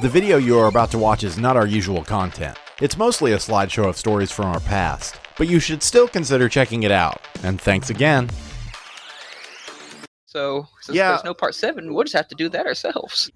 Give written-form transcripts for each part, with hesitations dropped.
The video you are about to watch is not our usual content. It's mostly a slideshow of stories from our past, but you should still consider checking it out. And thanks again. So, since there's no part 7, we'll just have to do that ourselves.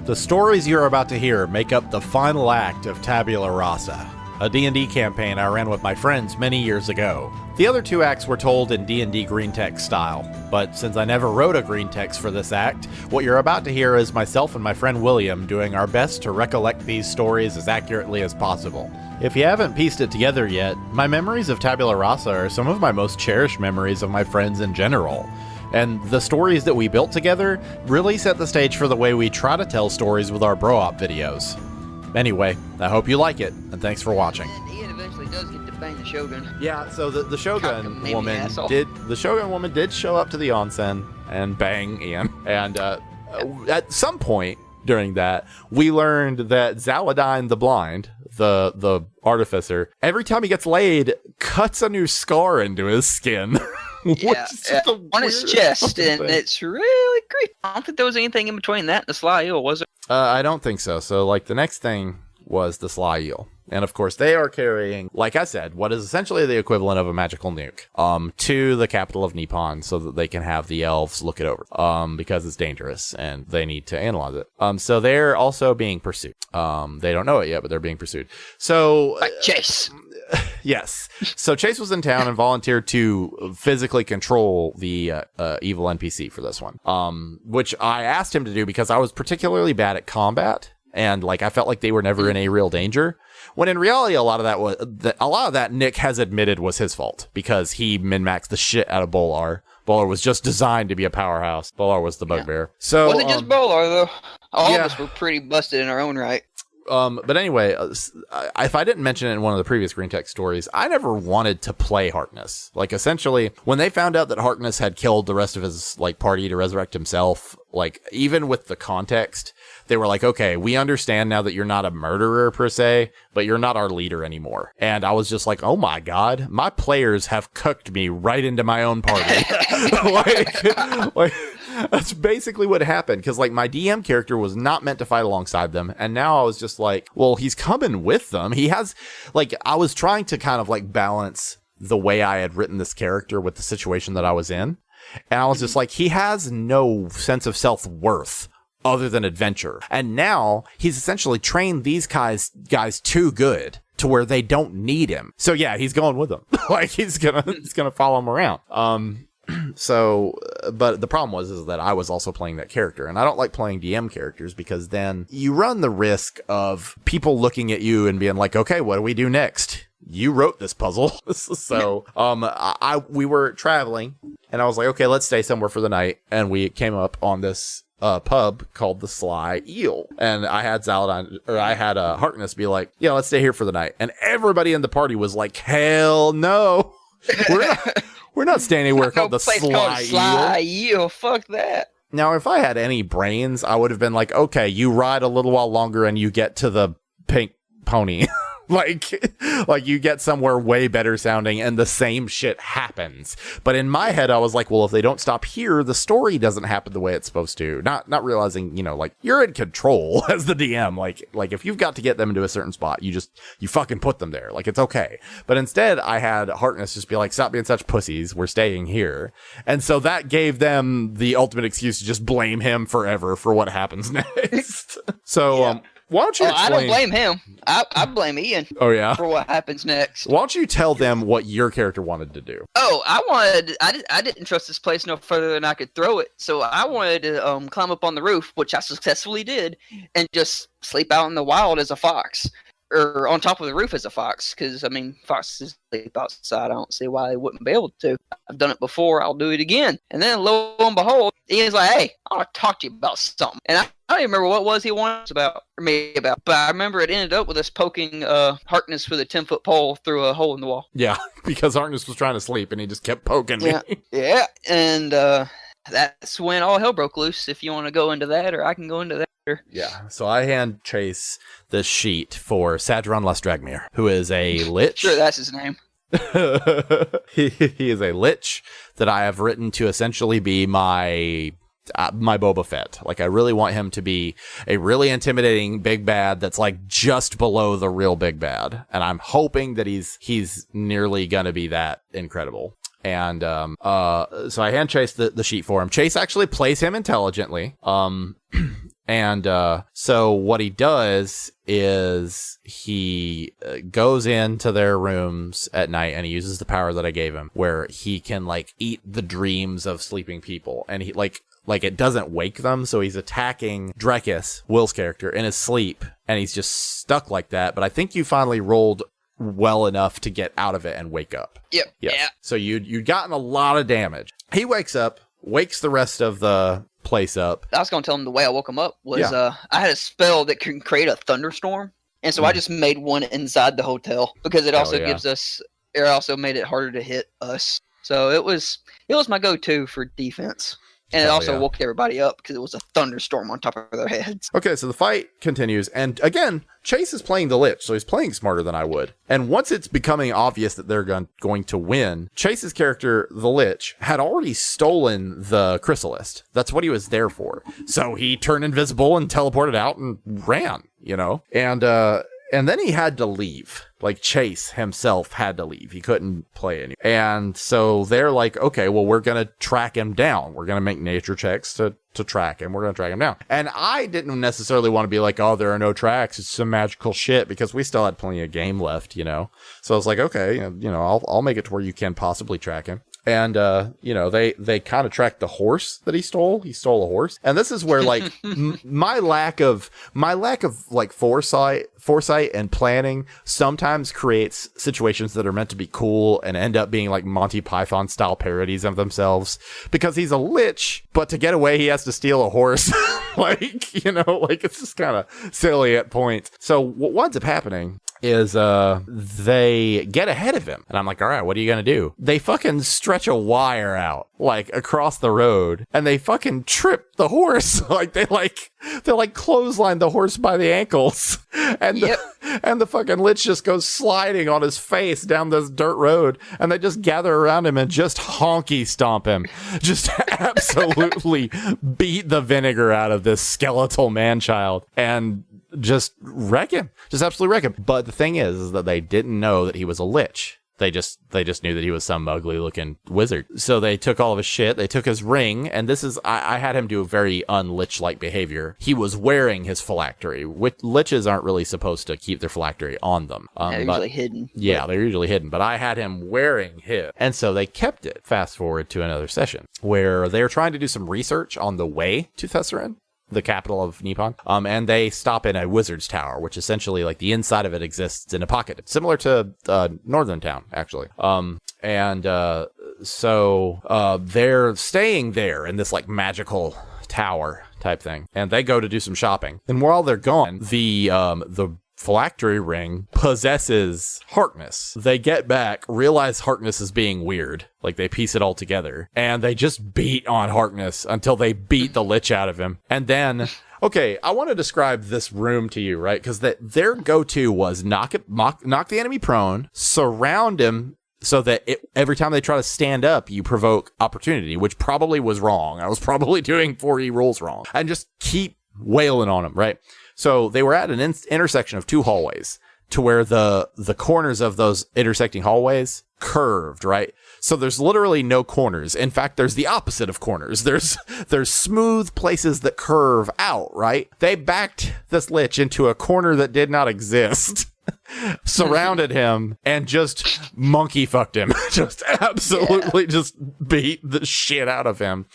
The stories you're about to hear make up the final act of Tabula Rasa, a D&D campaign I ran with my friends many years ago. The other 2 acts were told in D&D green text style, but since I never wrote a green text for this act, what you're about to hear is myself and my friend William doing our best to recollect these stories as accurately as possible. If you haven't pieced it together yet, my memories of Tabula Rasa are some of my most cherished memories of my friends in general. And the stories that we built together really set the stage for the way we try to tell stories with our bro-op videos. Anyway, I hope you like it, and thanks for watching. And Ian eventually does get to bang the Shogun. Yeah, so the Shogun woman did show up to the onsen and bang Ian. And at some point during that, we learned that Zaladine the Blind, the artificer, every time he gets laid, cuts a new scar into his skin. Yeah, on his chest, and it's really creepy. I don't think there was anything in between that and the Sly Eel, was it? I don't think so. So, like, the next thing was the Sly Eel. And, of course, they are carrying, like I said, what is essentially the equivalent of a magical nuke to the capital of Nippon so that they can have the elves look it over because it's dangerous and they need to analyze it. So they're also being pursued. They don't know it yet, but they're being pursued. So... Chase! Yes. So Chase was in town and volunteered to physically control the evil NPC for this one, which I asked him to do because I was particularly bad at combat. And like I felt like they were never in any real danger. When in reality, a lot of that Nick has admitted was his fault because he min-maxed the shit out of Bolar. Bolar was just designed to be a powerhouse. Bolar was the bugbear. Yeah. So wasn't just Bolar though. All of us were pretty busted in our own right. But anyway, if I didn't mention it in one of the previous Green Tech stories, I never wanted to play Harkness. Like, essentially, when they found out that Harkness had killed the rest of his, like, party to resurrect himself, like, even with the context, they were like, okay, we understand now that you're not a murderer per se, but you're not our leader anymore. And I was just like, oh my God, my players have cooked me right into my own party. like that's basically what happened, because like my DM character was not meant to fight alongside them, and now I was just like, well, he's coming with them. He has, like, I was trying to kind of like balance the way I had written this character with the situation that I was in, and I was just like, he has no sense of self-worth other than adventure, and now he's essentially trained these guys too good to where they don't need him. So yeah, he's going with them. Like he's gonna follow him around. So, but the problem is that I was also playing that character, and I don't like playing DM characters because then you run the risk of people looking at you and being like, okay, what do we do next? You wrote this puzzle. So, we were traveling and I was like, okay, let's stay somewhere for the night. And we came up on this pub called the Sly Eel, and I had Harkness be like, yeah, let's stay here for the night. And everybody in the party was like, hell no. We're not staying anywhere called the Sly Eel. Fuck that. Now, if I had any brains, I would have been like, okay, you ride a little while longer and you get to the pink pony. like you get somewhere way better sounding and the same shit happens. But in my head, I was like, well, if they don't stop here, the story doesn't happen the way it's supposed to. Not realizing, like, you're in control as the DM. Like if you've got to get them into a certain spot, you fucking put them there. Like, it's okay. But instead, I had Harkness just be like, stop being such pussies. We're staying here. And so that gave them the ultimate excuse to just blame him forever for what happens next. So, yeah. Why don't you explain? I don't blame him. I blame Ian. Oh, yeah? For what happens next. Why don't you tell them what your character wanted to do? Oh, I didn't trust this place no further than I could throw it. So I wanted to climb up on the roof, which I successfully did, and just sleep out in the wild as a fox. Or on top of the roof as a fox, because, I mean, foxes sleep outside. I don't see why they wouldn't be able to. I've done it before. I'll do it again. And then, lo and behold, Ian's like, hey, I want to talk to you about something. And I don't even remember what it was he wanted me about. But I remember it ended up with us poking Harkness with a 10-foot pole through a hole in the wall. Yeah, because Harkness was trying to sleep, and he just kept poking me. Yeah, and that's when all hell broke loose, if you want to go into that, or I can go into that. Yeah, so I hand Chase this sheet for Sadron Lestragmir, who is a lich. Sure, that's his name. He is a lich that I have written to essentially be my my Boba Fett. Like, I really want him to be a really intimidating big bad that's like just below the real big bad. And I'm hoping that he's nearly gonna be that incredible. And so I hand Chase the sheet for him. Chase actually plays him intelligently. And so what he does is he goes into their rooms at night, and he uses the power that I gave him, where he can like eat the dreams of sleeping people, and he like it doesn't wake them, so he's attacking Drekis, Will's character, in his sleep, and he's just stuck like that. But I think you finally rolled well enough to get out of it and wake up. Yep. Yes. Yeah. So you'd gotten a lot of damage. He wakes up, wakes the rest of the place up. I was going to tell him the way I woke him up was I had a spell that can create a thunderstorm. And so I just made one inside the hotel because it also it also made it harder to hit us. So it was my go-to for defense. And it also woke everybody up because it was a thunderstorm on top of their heads. Okay, so the fight continues. And again, Chase is playing the Lich, so he's playing smarter than I would. And once it's becoming obvious that they're going to win, Chase's character, the Lich, had already stolen the Chrysalis. That's what he was there for. So he turned invisible and teleported out and ran, you know? And then he had to leave. Like, Chase himself had to leave. He couldn't play anymore. And so they're like, okay, well, we're going to track him down. We're going to make nature checks to track him. We're going to track him down. And I didn't necessarily want to be like, oh, there are no tracks. It's some magical shit, because we still had plenty of game left, you know? So I was like, okay, you know, I'll make it to where you can possibly track him. And, you know, they kind of tracked the horse that he stole. He stole a horse. And this is where, like, my lack of like foresight and planning sometimes creates situations that are meant to be cool and end up being like Monty Python style parodies of themselves, because he's a lich, but to get away, he has to steal a horse. Like, you know, like, it's just kind of silly at points. So what winds up happening is they get ahead of him, and I'm like, all right, what are you gonna do? They fucking stretch a wire out like across the road, and they fucking trip the horse. Like, they clothesline the horse by the ankles, and and the fucking Lich just goes sliding on his face down this dirt road, and they just gather around him and just honky stomp him, just absolutely beat the vinegar out of this skeletal man-child, and just wreck him. Just absolutely wreck him. But the thing is that they didn't know that he was a Lich. They just knew that he was some ugly looking wizard. So they took all of his shit. They took his ring, and this is, I had him do a very un-Lich-like behavior. He was wearing his phylactery, which Liches aren't really supposed to keep their phylactery on them. They're usually hidden. Yeah, they're usually hidden, but I had him wearing his. And so they kept it. Fast forward to another session where they were trying to do some research on the way to Thessarin, the capital of Nippon, and they stop in a wizard's tower, which essentially, like, the inside of it exists in a pocket, similar to Northern Town, actually. So they're staying there in this like magical tower type thing, and they go to do some shopping. And while they're gone, the phylactery ring possesses Harkness. They get back, realize Harkness is being weird. Like, they piece it all together, and they just beat on Harkness until they beat the Lich out of him. And then, okay, I want to describe this room to you, right? Because their go-to was knock the enemy prone, surround him, so that every time they try to stand up, you provoke opportunity, which probably was wrong. I was probably doing 4E rules wrong. And just keep wailing on them, right? So they were at an intersection of two hallways, to where the corners of those intersecting hallways curved, right? So there's literally no corners. In fact, there's the opposite of corners. There's smooth places that curve out, right? They backed this Lich into a corner that did not exist. Surrounded him and just monkey fucked him. Just absolutely just beat the shit out of him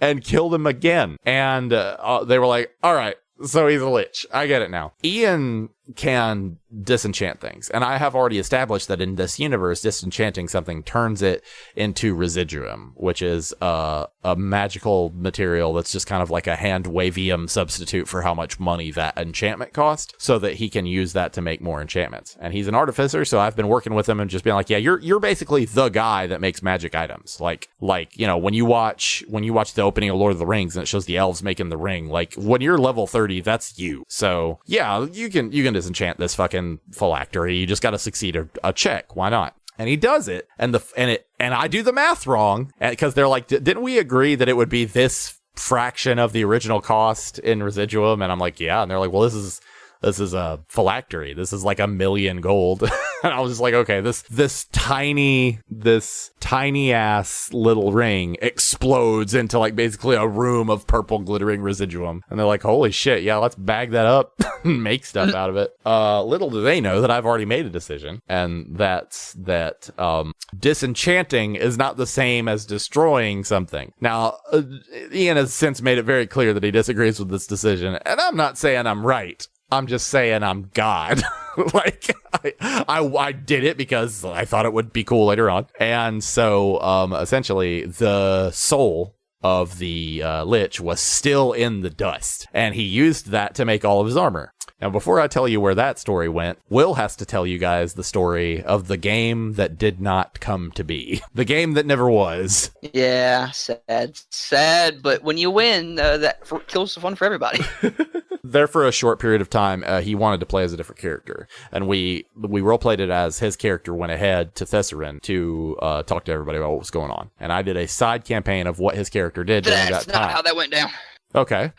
and killed him again. And they were like, all right, so he's a Lich. I get it now. Ian can disenchant things, and I have already established that in this universe, disenchanting something turns it into residuum, which is a magical material that's just kind of like a hand wavium substitute for how much money that enchantment cost, so that he can use that to make more enchantments. And he's an artificer, so I've been working with him and just being like, yeah, you're basically the guy that makes magic items. Like you know, when you watch the opening of Lord of the Rings and it shows the elves making the ring, like, when you're level 30, that's you. So yeah, you can disenchant this fucking phylactery. You just got to succeed a check. Why not? And he does it, and I do the math wrong, because they're like, didn't we agree that it would be this fraction of the original cost in residuum? And I'm like, yeah. And they're like, well, this is a phylactery. This is like 1 million gold. And I was just like, okay, this tiny ass little ring explodes into like basically a room of purple glittering residuum. And they're like, holy shit, yeah, let's bag that up and make stuff out of it. Little do they know that I've already made a decision, and that's that disenchanting is not the same as destroying something. Now, Ian has since made it very clear that he disagrees with this decision, and I'm not saying I'm right. I'm just saying I'm God. Like, I did it because I thought it would be cool later on. And so, essentially, the soul of the Lich was still in the dust, and he used that to make all of his armor. Now, before I tell you where that story went, Will has to tell you guys the story of the game that did not come to be. The game that never was. Yeah, sad, but when you win, that kills the fun for everybody. There for a short period of time, he wanted to play as a different character, and we roleplayed it as his character went ahead to Thessarin to talk to everybody about what was going on. And I did a side campaign of what his character did during that time. That's not how that went down. Okay.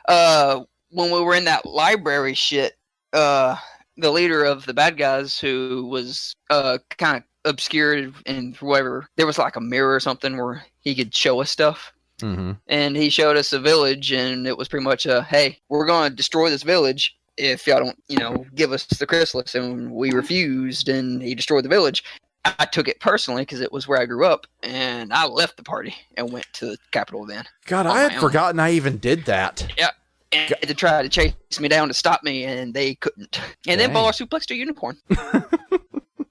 When we were in that library shit, the leader of the bad guys, who was kind of obscured and whatever, there was like a mirror or something where he could show us stuff. Mm-hmm. And he showed us a village, and it was pretty much hey, we're going to destroy this village if y'all don't, give us the chrysalis. And we refused, and he destroyed the village. I took it personally because it was where I grew up, and I left the party and went to the capital then. God, I had forgotten I even did that. Yeah. And to try to chase me down to stop me, and they couldn't. And then Baller suplexed a unicorn.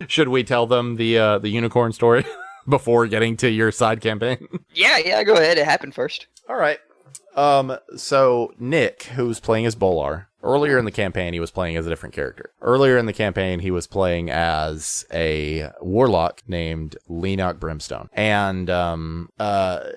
Should we tell them the unicorn story before getting to your side campaign? Yeah, go ahead. It happened first. All right. So Nick, who's playing as Bolar, earlier in the campaign, he was playing as a different character. Earlier in the campaign, he was playing as a warlock named Lenok Brimstone. And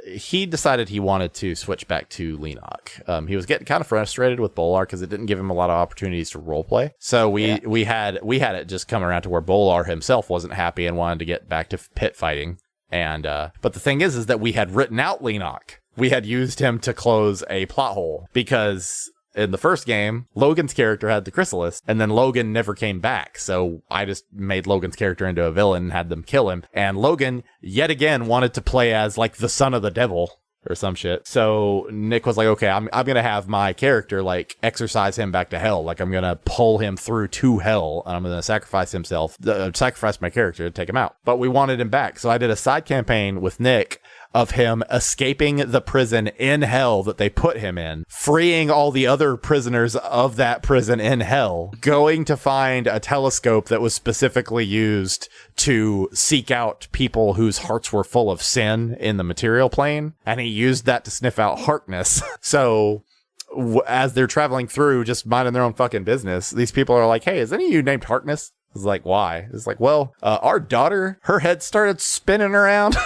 he decided he wanted to switch back to Lenok. He was getting kind of frustrated with Bolar because it didn't give him a lot of opportunities to roleplay. So we had it just come around to where Bolar himself wasn't happy and wanted to get back to pit fighting. And but the thing is that we had written out Lenok. We had used him to close a plot hole because in the first game, Logan's character had the chrysalis, and then Logan never came back. So I just made Logan's character into a villain and had them kill him. And Logan, yet again, wanted to play as like the son of the devil or some shit. So Nick was like, okay, I'm going to have my character like exorcise him back to hell. Like I'm going to pull him through to hell, and I'm going to sacrifice my character to take him out. But we wanted him back. So I did a side campaign with Nick of him escaping the prison in hell that they put him in, freeing all the other prisoners of that prison in hell, going to find a telescope that was specifically used to seek out people whose hearts were full of sin in the material plane. And he used that to sniff out Harkness. So as they're traveling through, just minding their own fucking business, these people are like, hey, is any of you named Harkness? It's like, why? It's like, well, our daughter, her head started spinning around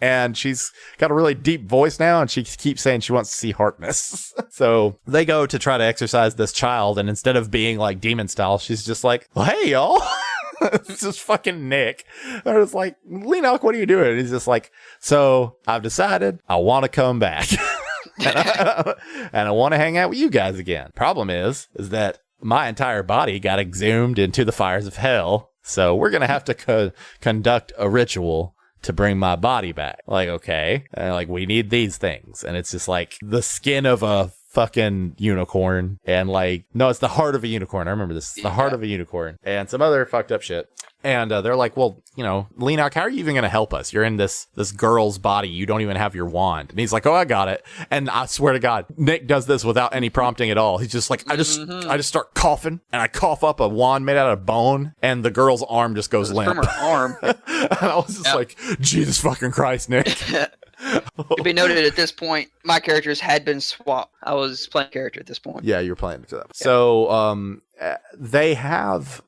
and she's got a really deep voice now, and she keeps saying she wants to see Harkness. So they go to try to exorcise this child, and instead of being like demon style, she's just like, well, hey, y'all. It's just fucking Nick. They're just like, Lenok, what are you doing? And he's just like, so I've decided I want to come back. and I want to hang out with you guys again. Problem is that my entire body got exhumed into the fires of hell. So we're going to have to conduct a ritual to bring my body back. Like, okay. And like, we need these things. And it's just like the skin of a fucking unicorn. And like, no, it's the heart of a unicorn. I remember this. It's the heart of a unicorn. And some other fucked up shit. And they're like, well, Lenok, how are you even going to help us? You're in this girl's body. You don't even have your wand. And he's like, oh, I got it. And I swear to God, Nick does this without any prompting at all. He's just like, I just start coughing, and I cough up a wand made out of bone, and the girl's arm just goes limp. From her arm. And I was just like, Jesus fucking Christ, Nick. To be noted at this point, my characters had been swapped. I was playing character at this point. Yeah, you were playing to that. Yeah. So they have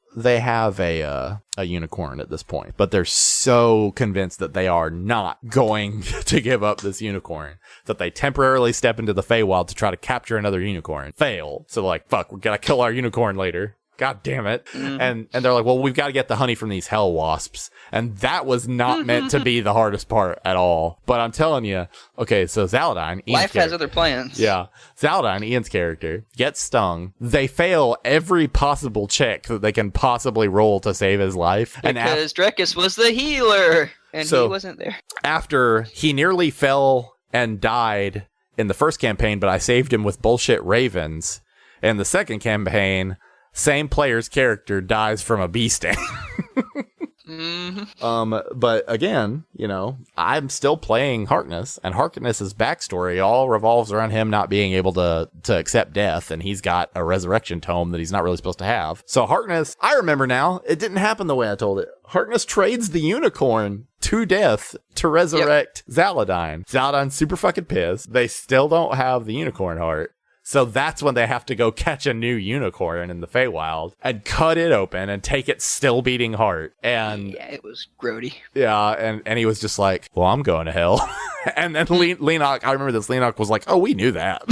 a unicorn at this point, but they're so convinced that they are not going to give up this unicorn that they temporarily step into the Feywild to try to capture another unicorn. Fail. So like, fuck, we're gonna kill our unicorn later. God damn it. And they're like, well, we've got to get the honey from these hell wasps. And that was not meant to be the hardest part at all. But I'm telling you, okay, so Zaladine, Life has other plans. Yeah. Zaladine, Ian's character, gets stung. They fail every possible check that they can possibly roll to save his life. Because Drekis was the healer, and he wasn't there. After he nearly fell and died in the first campaign, but I saved him with bullshit ravens. In the second campaign, same player's character dies from a bee sting. But again, you know, I'm still playing Harkness, and Harkness's backstory all revolves around him not being able to accept death, and he's got a resurrection tome that he's not really supposed to have. So Harkness, I remember now, it didn't happen the way I told it. Harkness trades the unicorn to death to resurrect Zaladine. Zaladine's super fucking pissed. They still don't have the unicorn heart. So that's when they have to go catch a new unicorn in the Feywild and cut it open and take its still beating heart. And yeah, it was grody. Yeah, and he was just like, well, I'm going to hell. And then Lenok, I remember this, Lenok was like, oh, we knew that.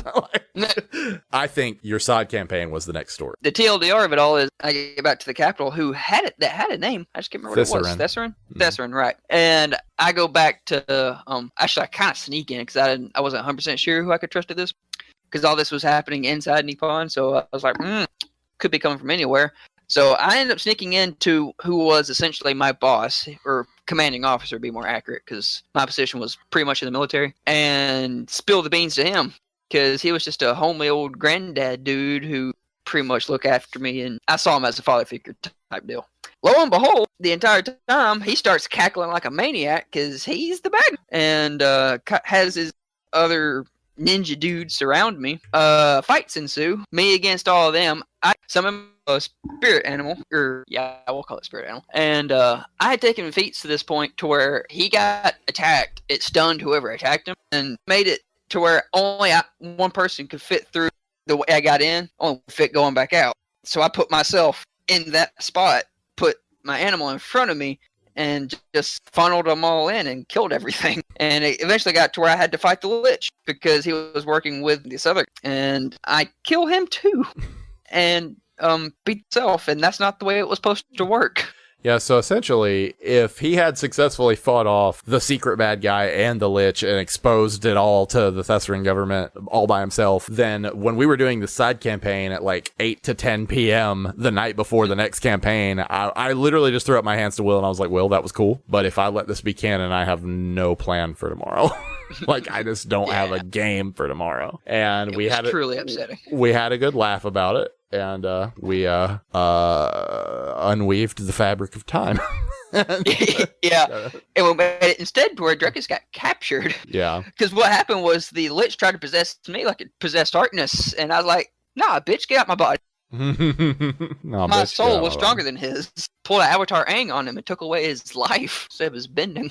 I think your side campaign was the next story. The TLDR of it all is I get back to the capital who had it, that had a name. I just can't remember what it was. Thesarin? Thesarin, right. And I go back to, actually I kind of sneak in because I wasn't 100% sure who I could trust at this. Because all this was happening inside Nippon, so I was like, could be coming from anywhere. So I ended up sneaking into who was essentially my boss, or commanding officer, to be more accurate, because my position was pretty much in the military, and spilled the beans to him, because he was just a homely old granddad dude who pretty much looked after me, and I saw him as a father figure type deal. Lo and behold, the entire time, he starts cackling like a maniac, because he's the bad guy, and has his other ninja dudes surround me. Fights ensue. Me against all of them. I summon a spirit animal, or yeah, we'll call it spirit animal. And I had taken feats to this point to where he got attacked. It stunned whoever attacked him and made it to where only one person could fit through the way I got in, only fit going back out. So I put myself in that spot, put my animal in front of me, and just funneled them all in and killed everything. And it eventually got to where I had to fight the Lich because he was working with this other, and I kill him too, and beat myself, and that's not the way it was supposed to work. Yeah, so essentially, if he had successfully fought off the secret bad guy and the Lich and exposed it all to the Thesarin government all by himself, then when we were doing the side campaign at like 8 to 10 p.m. the night before the next campaign, I literally just threw up my hands to Will and I was like, Will, that was cool, but if I let this be canon, I have no plan for tomorrow. Like, I just don't have a game for tomorrow. And we had truly upsetting. We had a good laugh about it. And we unweaved the fabric of time. Yeah. And we made it instead to where Drekis got captured. Yeah. Because what happened was the Lich tried to possess me like it possessed Harkness. And I was like, nah, bitch, get out my body. No, my soul was stronger than his. Pulled an Avatar Aang on him and took away his life. So it was bending.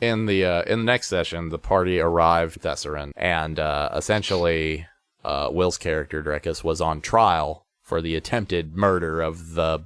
In the next session, the party arrived at Thesarin. And essentially, Will's character, Drekis, was on trial for the attempted murder of the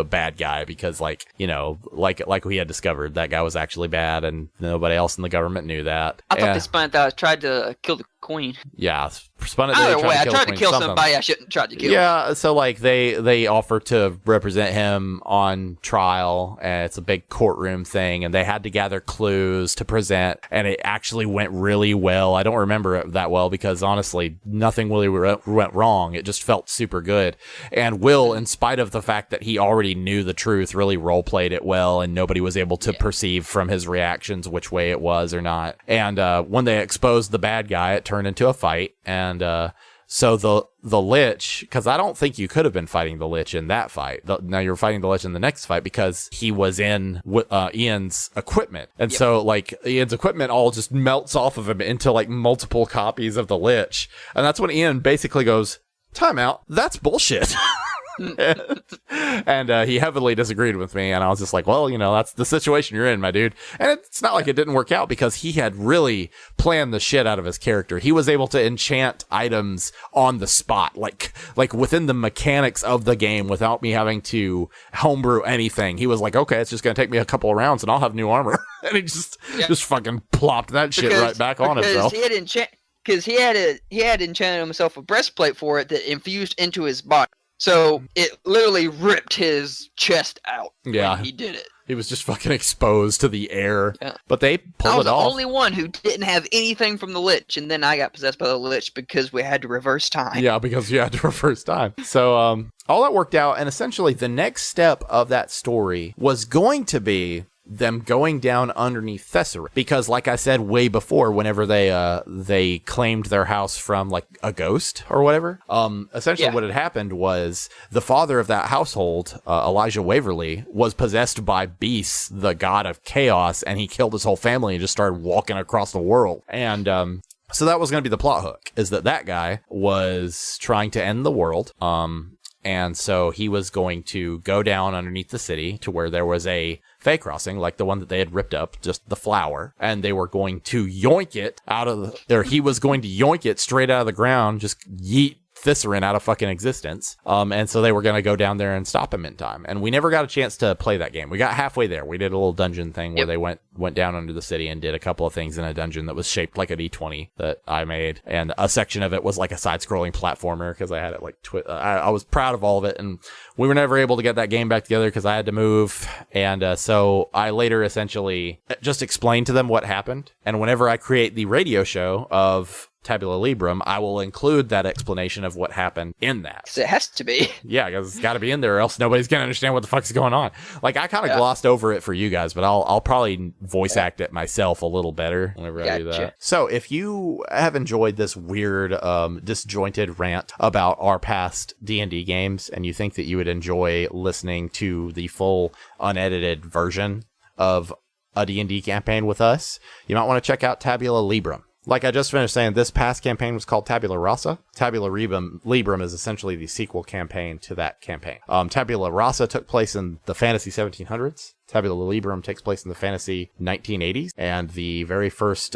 bad guy, because like we had discovered, that guy was actually bad and nobody else in the government knew that. I thought they spun it that I tried to kill the queen. Yeah, spun it. Either way, I tried to kill somebody I shouldn't try to kill. Yeah, so like they offered to represent him on trial, and it's a big courtroom thing, and they had to gather clues to present, and it actually went really well. I don't remember it that well because honestly, nothing really went wrong. It just felt super good. And Will, in spite of the fact that he already knew the truth, really role played it well, and nobody was able to perceive from his reactions which way it was or not. And when they exposed the bad guy, it turned into a fight. And so the Lich, because I don't think you could have been fighting the Lich in that fight. Now you're fighting the Lich in the next fight because he was in Ian's equipment. And so like Ian's equipment all just melts off of him into like multiple copies of the Lich. And that's when Ian basically goes, time out, that's bullshit. And he heavily disagreed with me, and I was just like, well, that's the situation you're in, my dude. And it's not like it didn't work out, because he had really planned the shit out of his character. He was able to enchant items on the spot, like within the mechanics of the game, without me having to homebrew anything. He was like, okay, it's just gonna take me a couple of rounds and I'll have new armor. And he just fucking plopped that shit right back on himself. He had Because he had enchanted himself a breastplate for it that infused into his body. So it literally ripped his chest out Yeah. when he did it. He was just fucking exposed to the air. Yeah. But they I pulled was it the off. only one who didn't have anything from the Lich, and then I got possessed by the Lich because we had to reverse time. Yeah, because you had to reverse time. So all that worked out, and essentially the next step of that story was going to be them going down underneath Thessarin, because like I said way before, whenever they claimed their house from like a ghost or whatever, essentially what had happened was the father of that household, Elijah Waverly, was possessed by Beast, the god of chaos, and he killed his whole family and just started walking across the world. And so that was going to be the plot hook, is that guy was trying to end the world. And so he was going to go down underneath the city to where there was a Fey crossing, like the one that they had ripped up, just the flower. And they were going to yoink it out of or he was going to yoink it straight out of the ground, just yeet Thessarin out of fucking existence. And so they were going to go down there and stop him in time. And we never got a chance to play that game. We got halfway there. We did a little dungeon thing where they went down under the city and did a couple of things in a dungeon that was shaped like a D20 that I made. And a section of it was like a side-scrolling platformer because I had it like I was proud of all of it. And we were never able to get that game back together because I had to move. And so I later essentially just explained to them what happened. And whenever I create the radio show of Tabula Librum, I will include that explanation of what happened in that. 'Cause it has to be. Yeah, because it's got to be in there, or else nobody's gonna understand what the fuck's going on. Like I kind of glossed over it for you guys, but I'll probably voice act it myself a little better whenever I do that. So if you have enjoyed this weird, disjointed rant about our past D&D games, and you think that you would enjoy listening to the full unedited version of a D&D campaign with us, you might want to check out Tabula Librum. Like I just finished saying, this past campaign was called Tabula Rasa. Tabula Librum is essentially the sequel campaign to that campaign. Tabula Rasa took place in the fantasy 1700s. Tabula Librum takes place in the fantasy 1980s. And the very first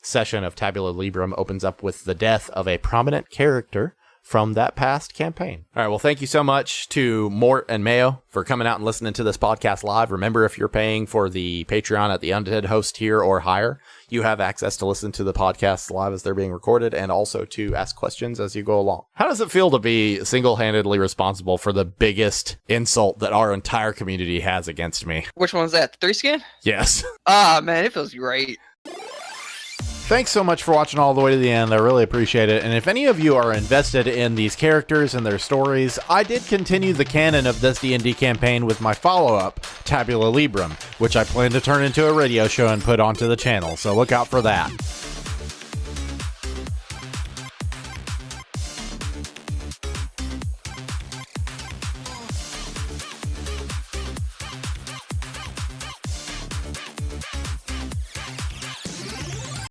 session of Tabula Librum opens up with the death of a prominent character from that past campaign. All right, well, thank you so much to Mort and Mayo for coming out and listening to this podcast live. Remember, if you're paying for the Patreon at the Undead Host tier or higher, you have access to listen to the podcasts live as they're being recorded and also to ask questions as you go along. How does it feel to be single-handedly responsible for the biggest insult that our entire community has against me? Which one's that? The 3-skin? Yes. Ah, man, it feels great. Thanks so much for watching all the way to the end. I really appreciate it. And if any of you are invested in these characters and their stories, I did continue the canon of this D&D campaign with my follow-up, Tabula Librum, which I plan to turn into a radio show and put onto the channel, so look out for that.